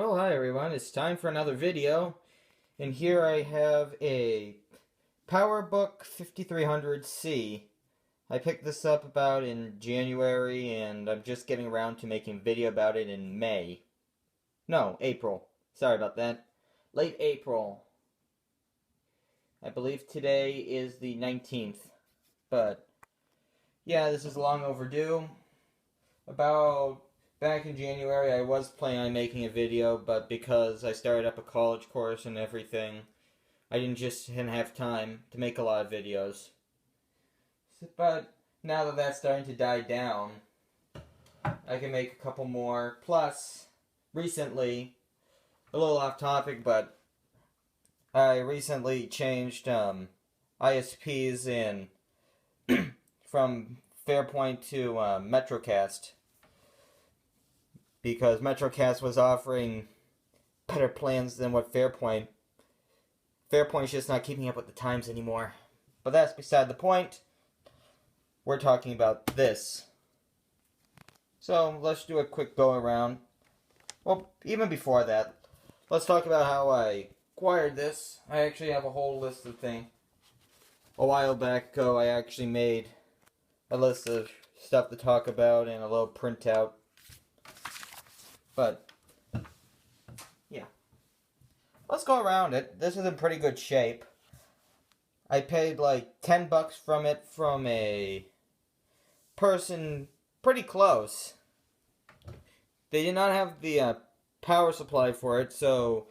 Well, hi everyone, it's time for another video, and here I have a PowerBook 5300C. I picked this up about in January, and I'm just getting around to making a video about it in May. No, April. Sorry about that. Late April. I believe today is the 19th, but yeah, this is long overdue. Back in January, I was planning on making a video, but because I started up a college course and everything, I didn't have time to make a lot of videos. But now that that's starting to die down, I can make a couple more. Plus, recently, a little off topic, but I recently changed ISPs from Fairpoint to Metrocast, because Metrocast was offering better plans than what Fairpoint's just not keeping up with the times anymore. But that's beside the point. We're talking about this. So let's do a quick go around. Well, even before that, let's talk about how I acquired this. I actually have a whole list of things. A while back ago, I actually made a list of stuff to talk about and a little printout. But, yeah. Let's go around it. This is in pretty good shape. I paid like $10 from it from a person pretty close. They did not have the power supply for it, so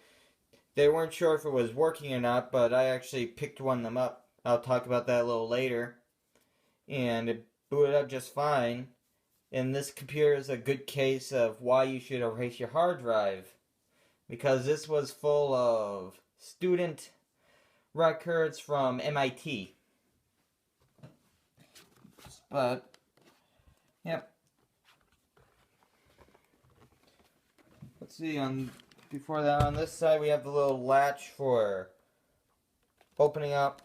they weren't sure if it was working or not, but I actually picked one of them up. I'll talk about that a little later. And it booted up just fine. And this computer is a good case of why you should erase your hard drive. Because this was full of student records from MIT. But, yep. Let's see, before that, on this side we have the little latch for opening up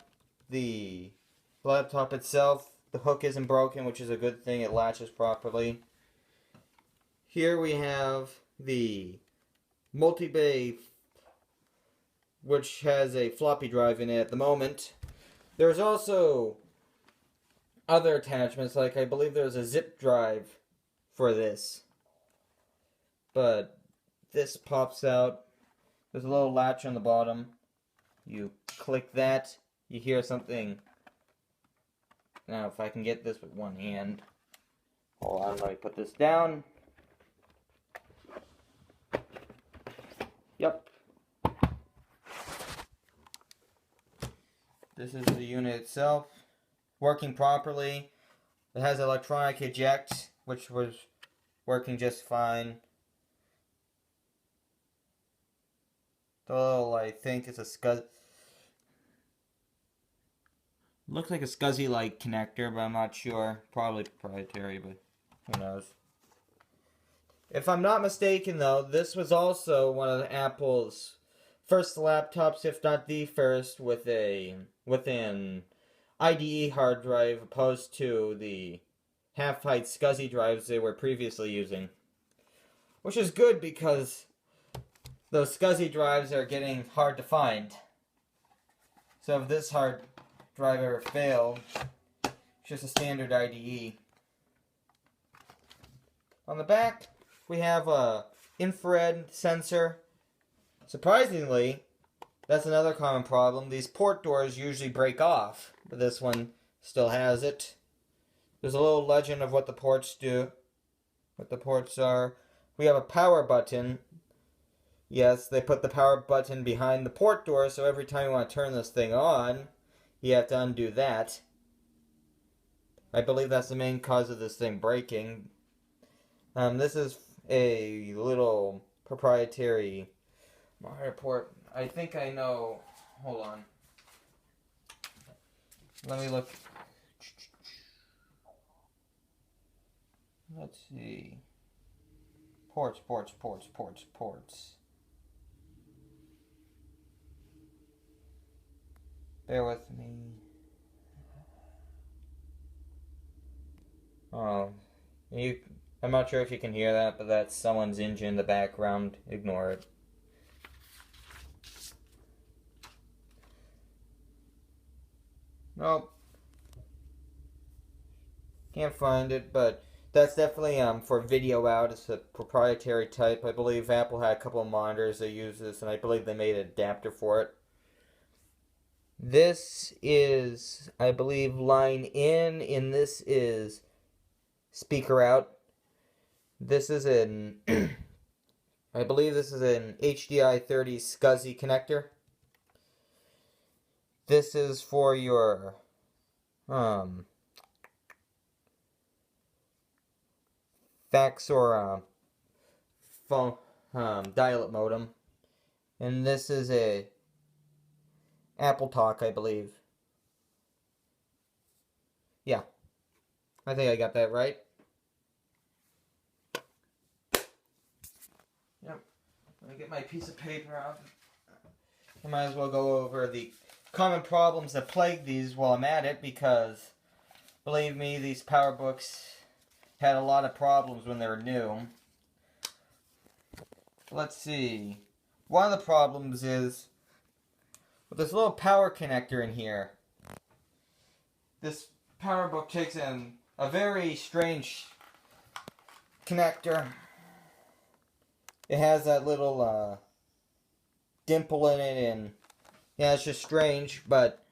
the laptop itself. The hook isn't broken, which is a good thing. It latches properly. Here we have the multi-bay, which has a floppy drive in it at the moment. There's also other attachments, like I believe there's a zip drive for this. But this pops out. There's a little latch on the bottom. You click that, you hear something. Now, if I can get this with one hand. Hold on, let me put this down. Yep. This is the unit itself. Working properly. It has electronic eject, which was working just fine. The little, I think it's a scuzz. Looks like a SCSI-like connector, but I'm not sure. Probably proprietary, but who knows. If I'm not mistaken, though, this was also one of Apple's first laptops, if not the first, with an IDE hard drive, opposed to the half-height SCSI drives they were previously using. Which is good, because those SCSI drives are getting hard to find. So if this hard drive ever failed, it's just a standard IDE. On the back, we have a infrared sensor. Surprisingly, that's another common problem. These port doors usually break off, but this one still has it. There's a little legend of what the ports do, what the ports are. We have a power button. Yes, they put the power button behind the port door, so every time you want to turn this thing on, you have to undo that. I believe that's the main cause of this thing breaking. This is a little proprietary monitor port. I think I know. Hold on. Let me look. Let's see. Ports. Bear with me. Oh, I'm not sure if you can hear that, but that's someone's engine in the background. Ignore it. Nope. Can't find it, but that's definitely for video out. It's a proprietary type. I believe Apple had a couple of monitors that use this, and I believe they made an adapter for it. This is, I believe, line in, and this is speaker out. This is an, I believe this is an HDI 30 SCSI connector. This is for your, fax or phone dial-up modem, and this is a Apple Talk, I believe. Yeah, I think I got that right. Yep. Let me get my piece of paper out. I might as well go over the common problems that plague these while I'm at it, because believe me, these PowerBooks had a lot of problems when they were new. Let's see. One of the problems is with this little power connector in here. This PowerBook takes in a very strange connector. It has that little dimple in it, and yeah, it's just strange, but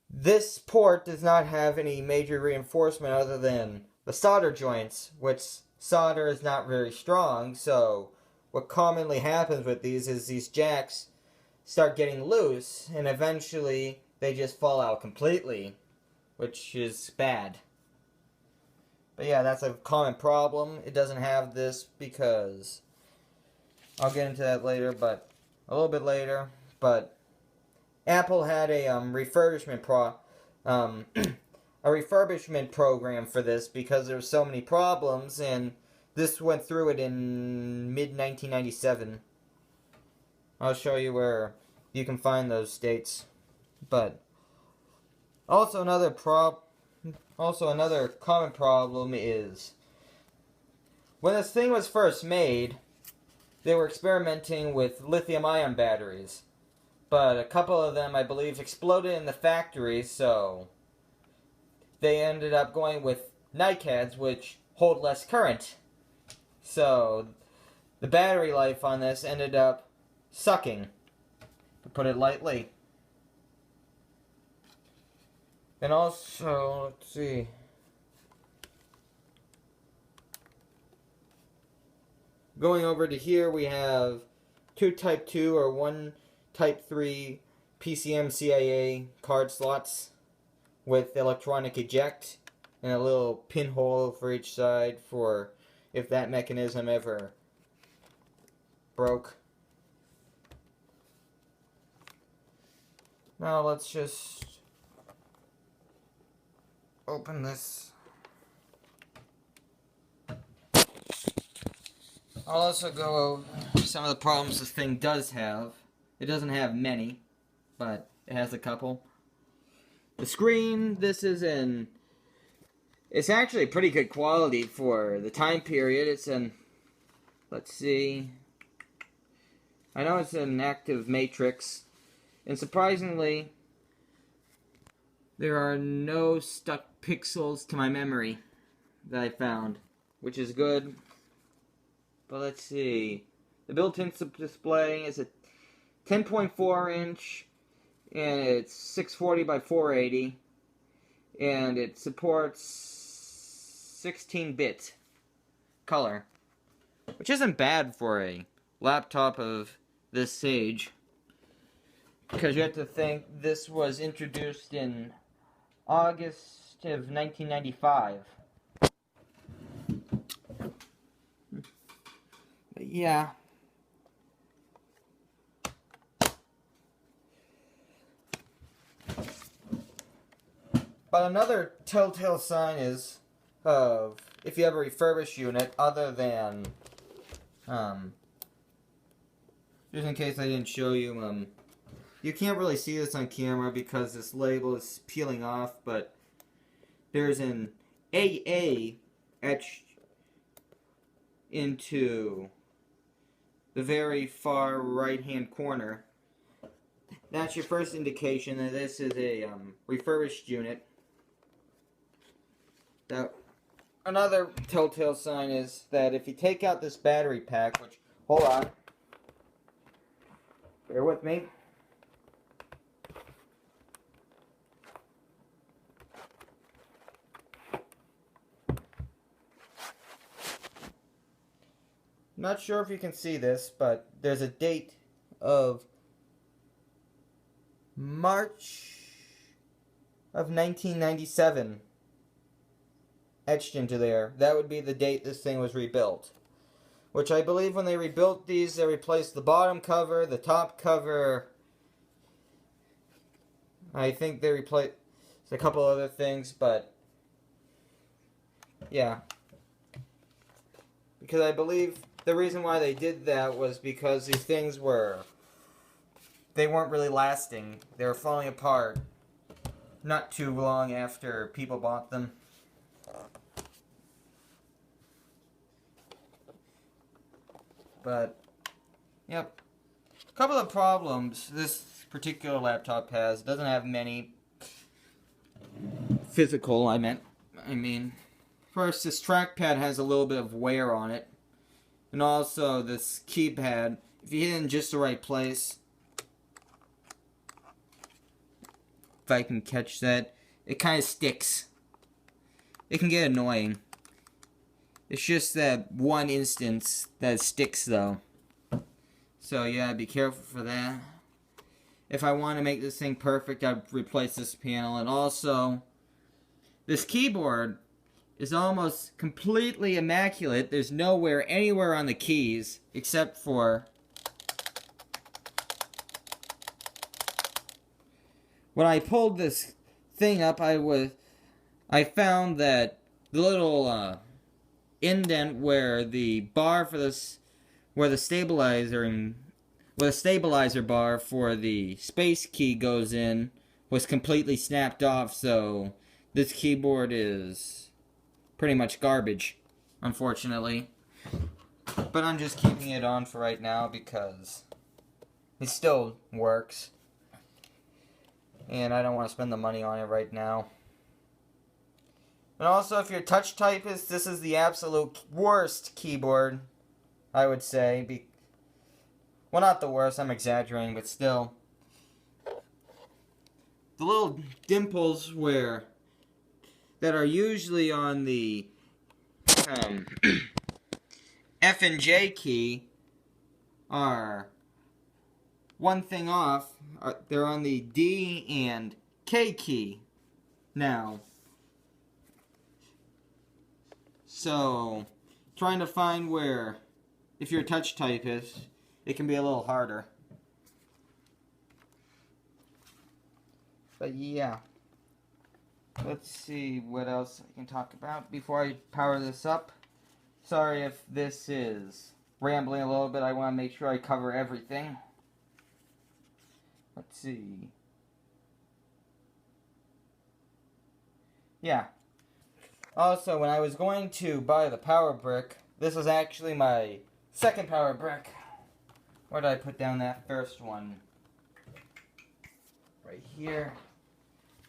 this port does not have any major reinforcement other than the solder joints, which solder is not very strong, so what commonly happens with these is these jacks start getting loose, and eventually they just fall out completely, which is bad. But yeah, that's a common problem. It doesn't have this because I'll get into that later, but a little bit later. But Apple had a refurbishment program for this because there were so many problems, and this went through it in mid-1997. I'll show you where you can find those dates. But also another common problem is when this thing was first made, they were experimenting with lithium-ion batteries. But a couple of them, I believe, exploded in the factory, so they ended up going with NiCads, which hold less current. So the battery life on this ended up sucking, to put it lightly. And also, let's see. Going over to here, we have two Type 2 or one Type 3 PCM-CIA card slots with electronic eject and a little pinhole for each side for if that mechanism ever broke. Now let's just open this. I'll also go over some of the problems this thing does have. It doesn't have many, but it has a couple. The screen, it's actually pretty good quality for the time period. It's let's see. I know it's an active matrix, and surprisingly, there are no stuck pixels to my memory that I found, which is good. But let's see. The built-in display is a 10.4 inch, and it's 640 by 480, and it supports 16-bit color, which isn't bad for a laptop of this age, because you have to think this was introduced in August of 1995. But yeah. But another telltale sign is of if you have a refurbished unit, other than just in case I didn't show you, you can't really see this on camera because this label is peeling off, but there's an AA etched into the very far right hand corner, that's your first indication that this is a refurbished unit. Now, another telltale sign is that if you take out this battery pack, which, hold on, bear with me. Not sure if you can see this, but there's a date of March of 1997 etched into there. That would be the date this thing was rebuilt. Which I believe when they rebuilt these, they replaced the bottom cover, the top cover. I think they replaced a couple other things, but yeah. Because I believe the reason why they did that was because these things they weren't really lasting. They were falling apart not too long after people bought them. But, yep. A couple of problems this particular laptop has. It doesn't have many physical, I mean, first, this trackpad has a little bit of wear on it. And also, this keypad, if you hit it in just the right place, if I can catch that, it kind of sticks. It can get annoying. It's just that one instance that sticks, though. So, yeah, be careful for that. If I want to make this thing perfect, I'd replace this panel. And also, this keyboard is almost completely immaculate. There's nowhere, anywhere on the keys, except for when I pulled this thing up, I found that the little indent where the bar for this, where the stabilizer bar for the space key goes in, was completely snapped off. So this keyboard is pretty much garbage, unfortunately. But I'm just keeping it on for right now because it still works. And I don't want to spend the money on it right now. And also, if you're a touch typist, this is the absolute worst keyboard, I would say. Well, not the worst, I'm exaggerating, but still. The little dimples that are usually on the F and J key are one thing off. They're on the D and K key now. So, trying to find where, if you're a touch typist, it can be a little harder. But yeah. Let's see what else I can talk about before I power this up. Sorry if this is rambling a little bit. I want to make sure I cover everything. Let's see. Yeah. Also, when I was going to buy the PowerBook, this was actually my second PowerBook. Where did I put down that first one? Right here.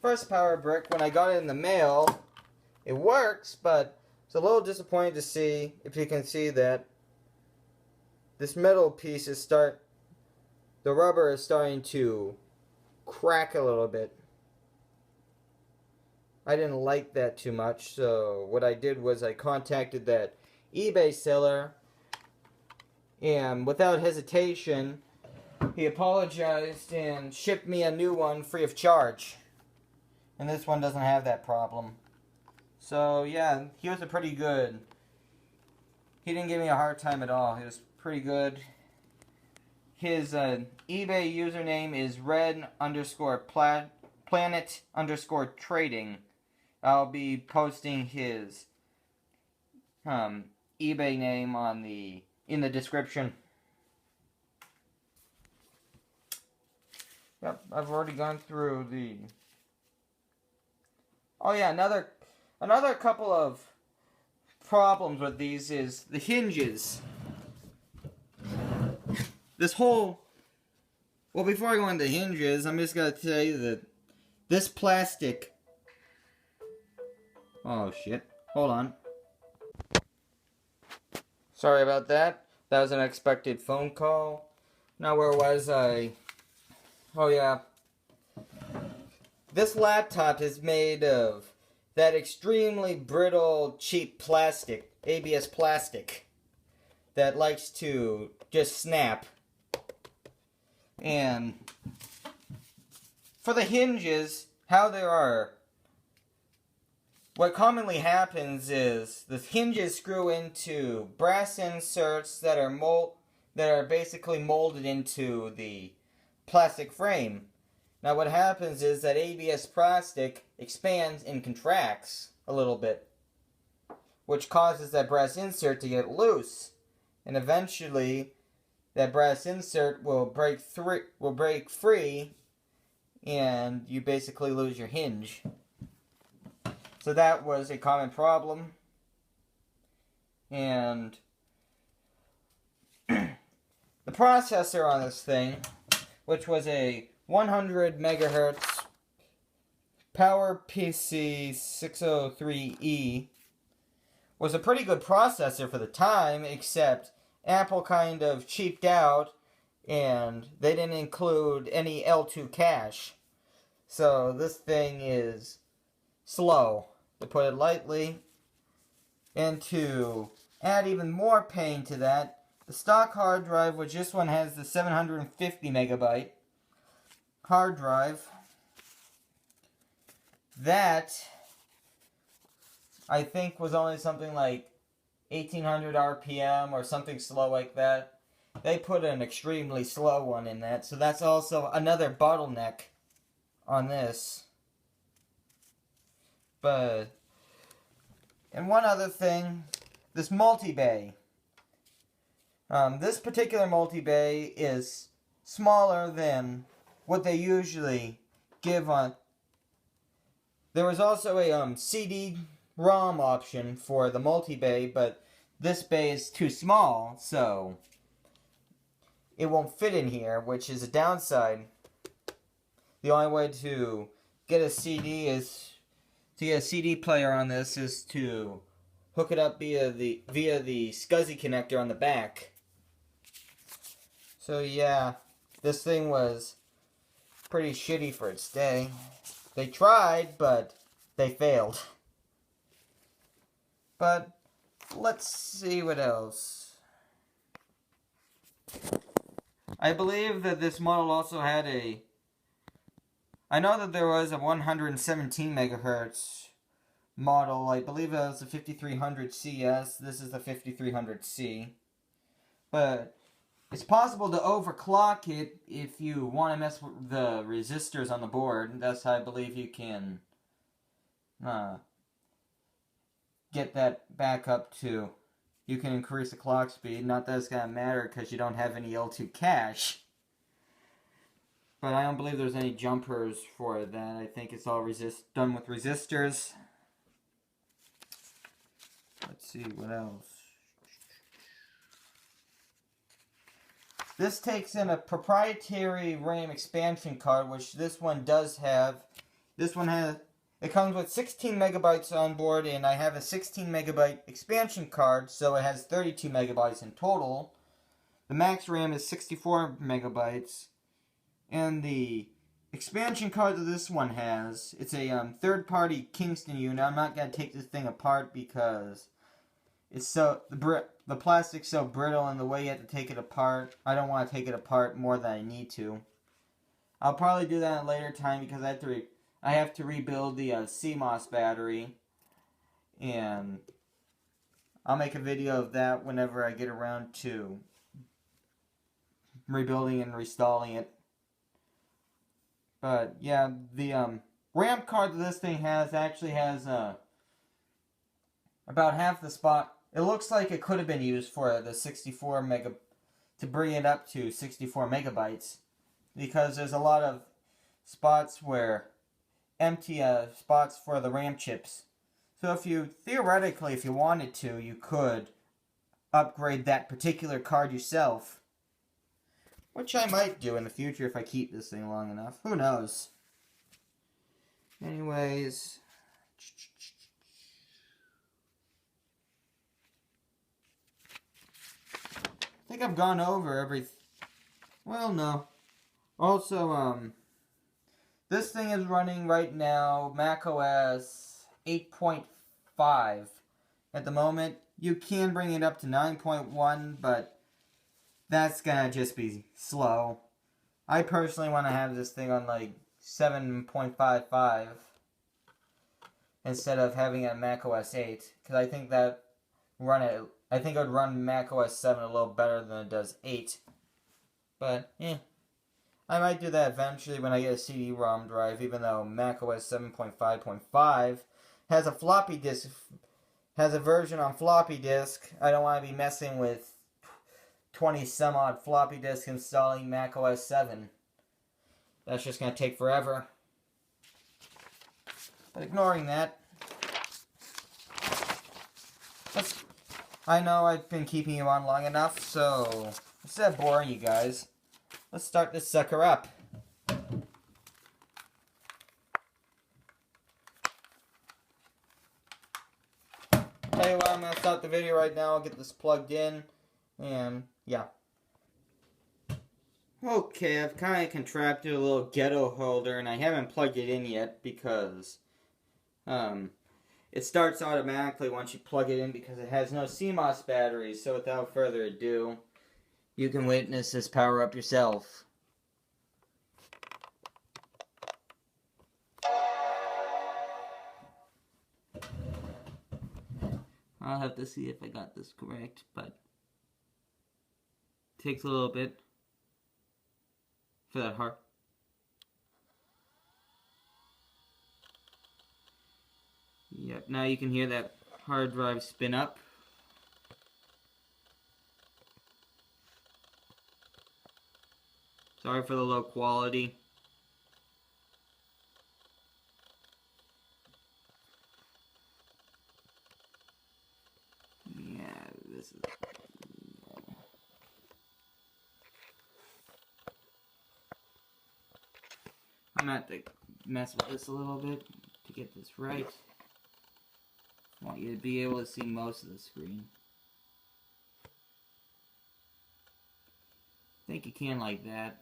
First PowerBook, when I got it in the mail, it works, but it's a little disappointing to see, if you can see that this metal piece the rubber is starting to crack a little bit. I didn't like that too much, so what I did was I contacted that eBay seller, and without hesitation, he apologized and shipped me a new one free of charge. And this one doesn't have that problem. So, yeah, he was he didn't give me a hard time at all. He was pretty good. His eBay username is red_planet_trading. I'll be posting his eBay name in the description. Yep, I've already gone through the... Oh yeah, another couple of problems with these is the hinges. This whole Well, before I go into Hinges, I'm just gonna tell you that this plastic... Oh, shit. Hold on. Sorry about that. That was an unexpected phone call. Now, where was I? Oh, yeah. This laptop is made of that extremely brittle, cheap plastic, ABS plastic, that likes to just snap. And for the hinges, how there are, what commonly happens is the hinges screw into brass inserts that are basically molded into the plastic frame. Now what happens is that ABS plastic expands and contracts a little bit, which causes that brass insert to get loose, and eventually that brass insert will break free, and you basically lose your hinge. So that was a common problem, and the processor on this thing, which was a 100 megahertz PowerPC 603E, was a pretty good processor for the time, except Apple kind of cheaped out and they didn't include any L2 cache. So this thing is slow, to put it lightly. And to add even more pain to that, the stock hard drive, which this one has the 750 megabyte hard drive, that I think was only something like 1800 RPM or something slow like that. They put an extremely slow one in that, so that's also another bottleneck on this. But, and one other thing, this multi-bay. This particular multi-bay is smaller than what they give on. There was also a CD-ROM option for the multi-bay, but this bay is too small, so it won't fit in here, which is a downside. The only way to get a CD player on this is to hook it up via the SCSI connector on the back. So yeah, this thing was pretty shitty for its day. They tried, but they failed. But let's see what else. I believe that this model also had I know that there was a 117 megahertz model. I believe it was the 5300 CS. This is the 5300C. But it's possible to overclock it if you want to mess with the resistors on the board. That's how I believe you can get that back up to. You can increase the clock speed. Not that it's going to matter because you don't have any L2 cache. But I don't believe there's any jumpers for that. I think it's all done with resistors. Let's see what else. This takes in a proprietary RAM expansion card, which this one does have. It comes with 16 megabytes on board, and I have a 16 megabyte expansion card, so it has 32 megabytes in total. The max RAM is 64 megabytes, and the expansion card that this one has, it's a third-party Kingston unit. I'm not going to take this thing apart because it's the plastic's so brittle, and the way you have to take it apart, I don't want to take it apart more than I need to. I'll probably do that at a later time because I have to rebuild the CMOS battery, and I'll make a video of that whenever I get around to rebuilding and reinstalling it. But yeah, the RAM card that this thing actually has about half the spot. It looks like it could have been used for the 64 mega to bring it up to 64 megabytes, because there's a lot of spots where empty spots for the RAM chips. So if you wanted to, you could upgrade that particular card yourself. Which I might do in the future if I keep this thing long enough. Who knows? Anyways. I think I've gone over well, no. Also, this thing is running right now macOS 8.5. At the moment, you can bring it up to 9.1, but that's gonna just be slow. I personally want to have this thing on like 7.55 instead of having it on macOS 8, because I think that I think it would run macOS 7 a little better than it does 8. But, I might do that eventually when I get a CD-ROM drive, even though macOS 7.5.5 has a floppy disk, has a version on floppy disk. I don't want to be messing with 20 some odd floppy disks installing macOS 7. That's just going to take forever. But ignoring that, I know I've been keeping you on long enough, so instead of boring you guys, let's start this sucker up. Tell you what, I'm going to start the video right now. I'll get this plugged in, and yeah. Okay, I've kind of contracted a little ghetto holder, and I haven't plugged it in yet because it starts automatically once you plug it in because it has no CMOS batteries. So without further ado, you can witness this power up yourself. I'll have to see if I got this correct, but it takes a little bit for that hard. Yep, now you can hear that hard drive spin up. Sorry for the low quality. Yeah, this is... I'm gonna have to mess with this a little bit to get this right. I want you to be able to see most of the screen. I think you can like that.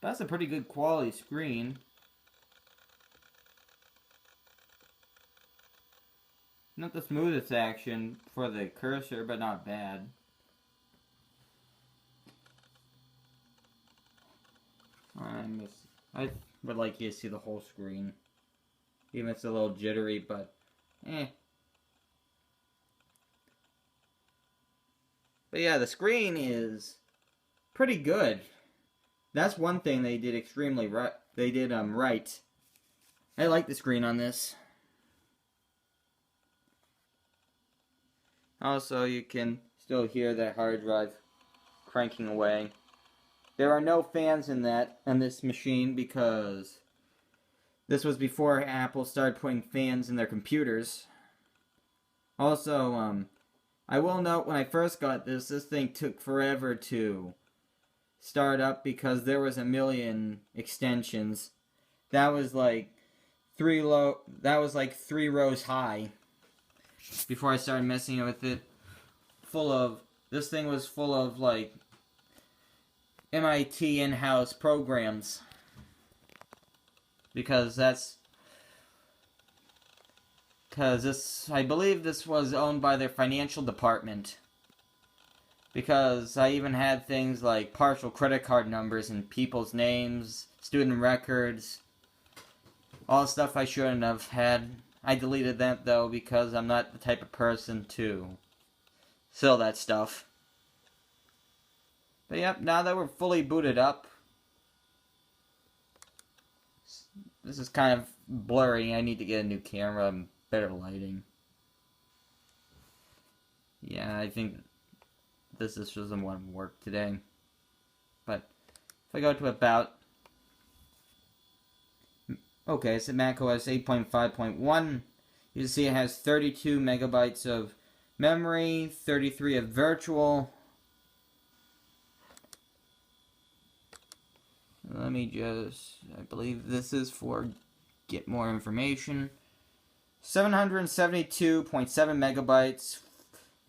That's a pretty good quality screen. Not the smoothest action for the cursor, but not bad. I would like you to see the whole screen. Even if it's a little jittery, but But yeah, the screen is pretty good. That's one thing they did extremely right. They did right. I like the screen on this. Also, you can still hear that hard drive cranking away. There are no fans in this machine because this was before Apple started putting fans in their computers. Also, I will note when I first got this thing took forever to start up because there was a million extensions. That was like 3 rows high before I started messing with it. This thing was full of like MIT in-house programs. Because I believe this was owned by their financial department. Because I even had things like partial credit card numbers and people's names, student records, all stuff I shouldn't have had. I deleted that though because I'm not the type of person to sell that stuff. But yep, now that we're fully booted up, this is kind of blurry. I need to get a new camera and better lighting. Yeah, I think this just doesn't want to work today. But if I go to about... Okay, it's at macOS 8.5.1. You can see it has 32 megabytes of Memory, 33 of virtual. Let me just, I believe this is for get more information. 772.7 megabytes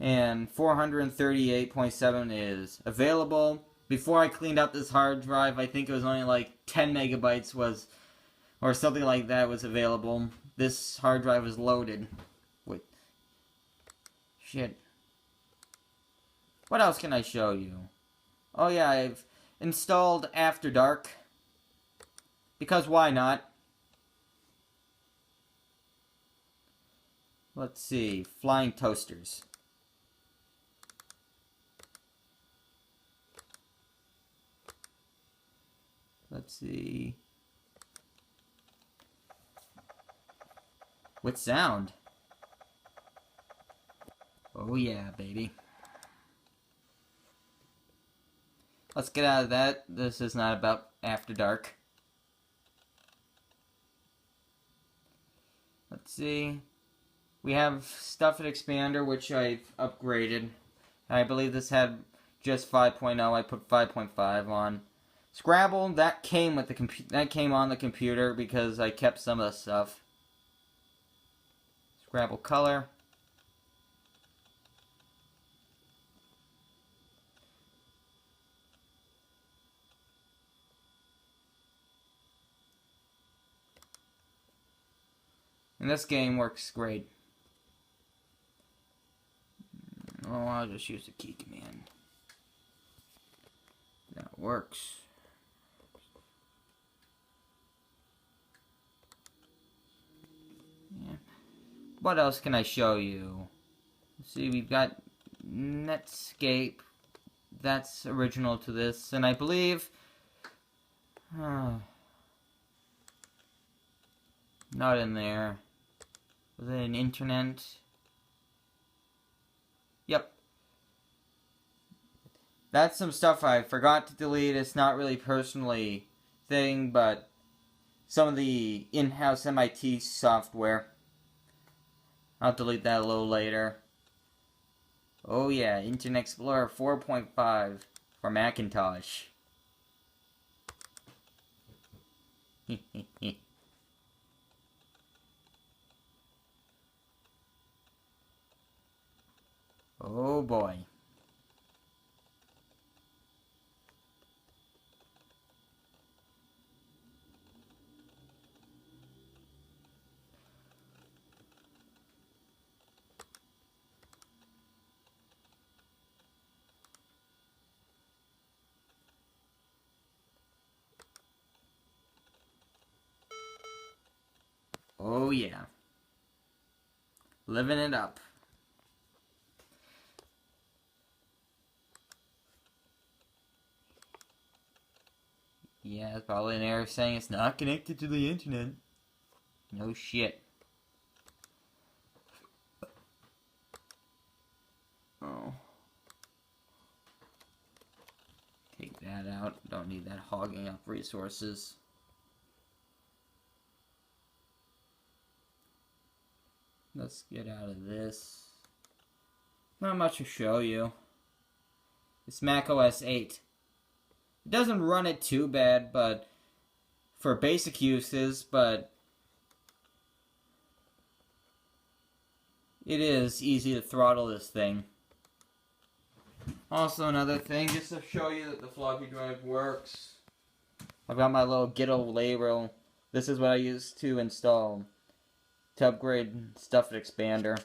and 438.7 is available. Before I cleaned out this hard drive, I think it was only like 10 megabytes was, or something like that was available. This hard drive was loaded. Wait. Shit. What else can I show you? Oh yeah, I've installed After Dark. Because why not? Let's see. Flying toasters. Let's see. With sound. Oh yeah, baby. Let's get out of that. This is not about After Dark. Let's see. We have Stuffed Expander, which I've upgraded. I believe this had just 5.0. I put 5.5 on. Scrabble, that came with the came on the computer because I kept some of the stuff. Scrabble color. And this game works great. Oh, I'll just use the key command. That works. Yeah. What else can I show you? Let's see, we've got Netscape. That's original to this, and I believe not in there. Was it an internet? Yep. That's some stuff I forgot to delete. It's not really personally thing, but some of the in-house MIT software. I'll delete that a little later. Oh yeah, Internet Explorer 4.5 for Macintosh. Oh boy. Oh yeah. Living it up. Yeah, it's probably an error saying it's not connected to the internet. No shit. Oh. Take that out. Don't need that hogging up resources. Let's get out of this. Not much to show you. It's macOS 8. It doesn't run it too bad, but for basic uses, but it is easy to throttle this thing. Also, another thing, just to show you that the floppy drive works. I've got my little ghetto label. This is what I use to install, to upgrade Stuffed Expander.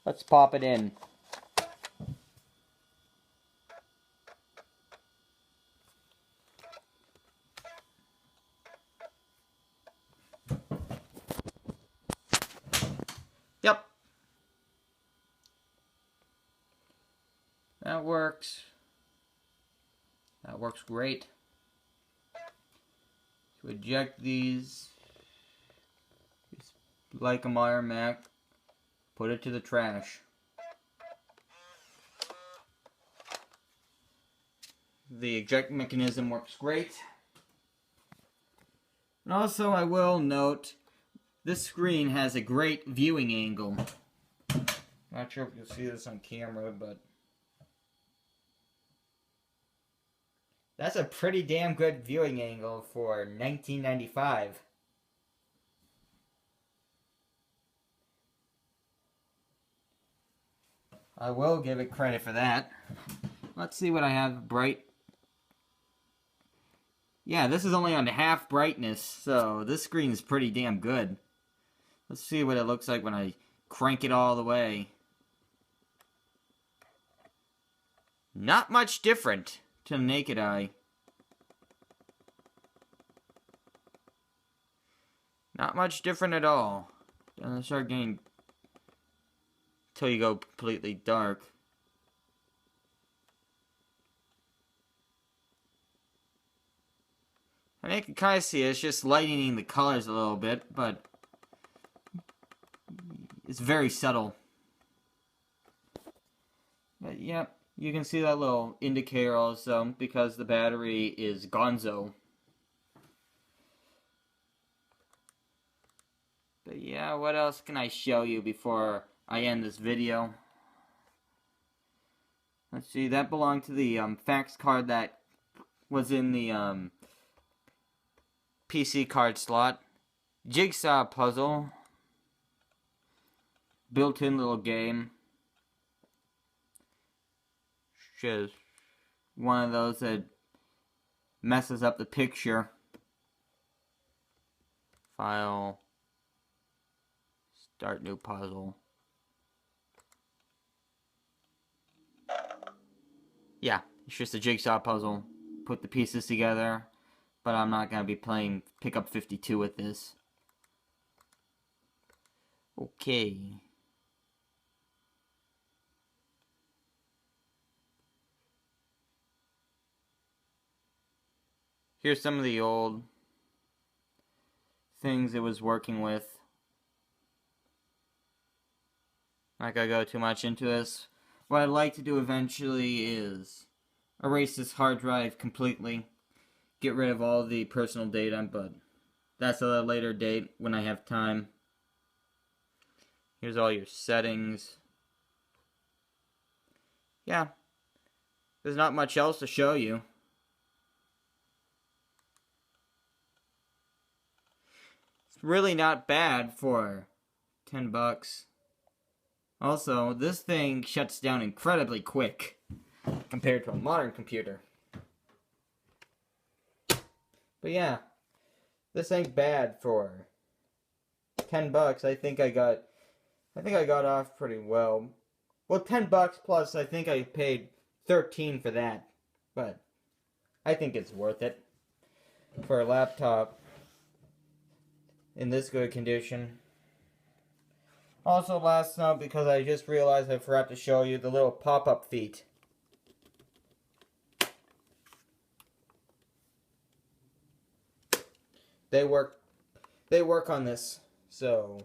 Let's pop it in. Yep. That works. That works great. To eject these, just like a Meyer Mac, put it to the trash. The eject mechanism works great. And also, I will note, this screen has a great viewing angle. Not sure if you'll see this on camera, but that's a pretty damn good viewing angle for 1995. I will give it credit for that. Let's see what I have bright. Yeah, this is only on half brightness, so this screen is pretty damn good. Let's see what it looks like when I crank it all the way. Not much different to the naked eye. Not much different at all. Doesn't start getting till you go completely dark. I mean, you can kind of see it. It's just lightening the colors a little bit, but it's very subtle. But yeah, you can see that little indicator also because the battery is gonzo. But yeah, what else can I show you before I end this video? Let's see, that belonged to the fax card that was in the PC card slot. Jigsaw puzzle. Built-in little game. Just one of those that messes up the picture. File. Start new puzzle. Yeah, it's just a jigsaw puzzle. Put the pieces together. But I'm not going to be playing Pickup 52 with this. Okay. Here's some of the old things it was working with. Not gonna go too much into this. What I'd like to do eventually is erase this hard drive completely. Get rid of all the personal data, but that's at a later date when I have time. Here's all your settings. Yeah. There's not much else to show you. It's really not bad for $10. Also, this thing shuts down incredibly quick compared to a modern computer. But yeah, this ain't bad for $10. I think I got off pretty well. Well, $10 plus, I think I paid $13 for that. But I think it's worth it for a laptop in this good condition. Also, last note, because I just realized I forgot to show you the little pop-up feet. They work on this, so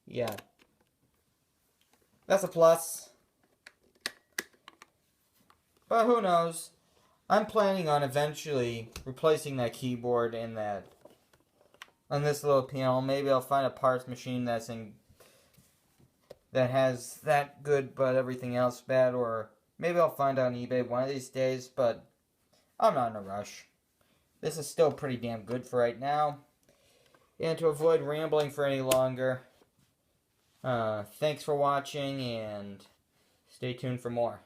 yeah. That's a plus. But who knows? I'm planning on eventually replacing that keyboard in that on this little piano. Maybe I'll find a parts machine that has that good but everything else bad, or maybe I'll find it on eBay one of these days, but I'm not in a rush. This is still pretty damn good for right now. And to avoid rambling for any longer, thanks for watching, and stay tuned for more.